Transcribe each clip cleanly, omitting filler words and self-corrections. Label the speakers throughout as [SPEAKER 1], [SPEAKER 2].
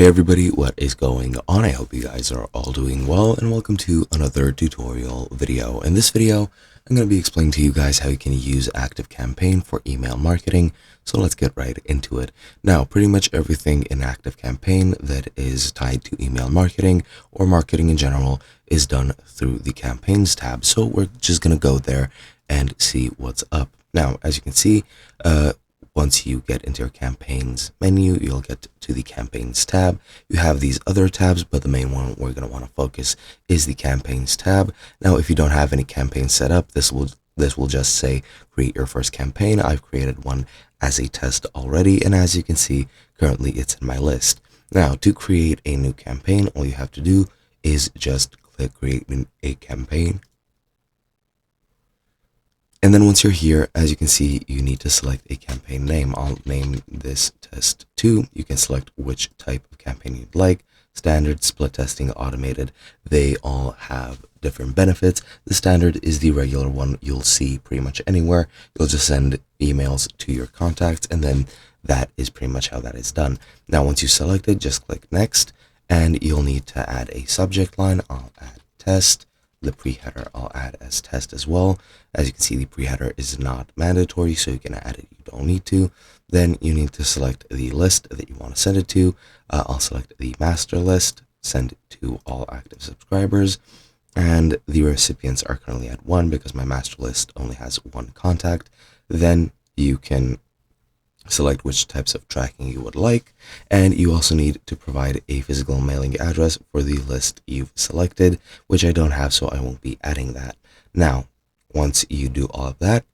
[SPEAKER 1] Hey everybody, what is going on? I hope you guys are all doing well, and welcome to another tutorial video. In this video, I'm going to be explaining to you guys how you can use Activecampaign for email marketing. So let's get right into it. Now, pretty much everything in Activecampaign that is tied to email marketing or marketing in general is done through the Campaigns tab. So we're just going to go there and see what's up. Now, as you can see, once you get into your campaigns menu, you'll get to the campaigns tab. You have these other tabs, but the main one we're going to want to focus is the campaigns tab. Now, if you don't have any campaigns set up, this will just say create your first campaign. I've created one as a test already, and as you can see, currently it's in my list. Now, to create a new campaign, all you have to do is just click create a campaign. And then once you're here, as you can see, you need to select a campaign name. I'll name this test 2. You can select which type of campaign you'd like. Standard, split testing, automated. They all have different benefits. The standard is the regular one you'll see pretty much anywhere. You'll just send emails to your contacts, and then that is pretty much how that is done. Now, once you select it, just click next, and you'll need to add a subject line. I'll add test. The pre-header I'll add as test as well. As you can see, the pre-header is not mandatory, so you can add it, you don't need to. Then you need to select the list that you want to send it to. I'll select the master list, send it to all active subscribers, and the recipients are currently at 1 because my master list only has 1 contact. Then you can select which types of tracking you would like, and you also need to provide a physical mailing address for the list you've selected, which I don't have, so I won't be adding that. Now, once you do all of that,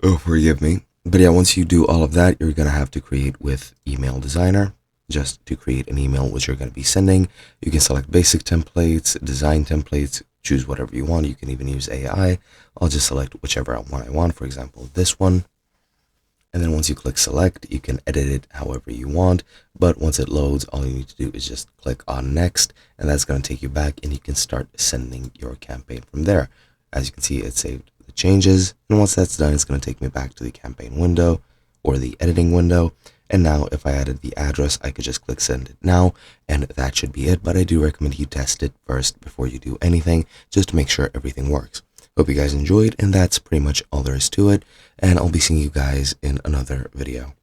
[SPEAKER 1] oh, forgive me, but yeah, once you do all of that, you're going to have to create with Email Designer. Just to create an email which you're going to be sending, you can select basic templates, design templates, choose whatever you want. You can even use AI. I'll just select whichever one I want, for example, this one. And then once you click select, you can edit it however you want. But once it loads, all you need to do is just click on next, and that's going to take you back, and you can start sending your campaign from there. As you can see, it saved the changes. And once that's done, it's going to take me back to the campaign window or the editing window. And now if I added the address, I could just click send it now, and that should be it. But I do recommend you test it first before you do anything, just to make sure everything works. Hope you guys enjoyed, and that's pretty much all there is to it. And I'll be seeing you guys in another video.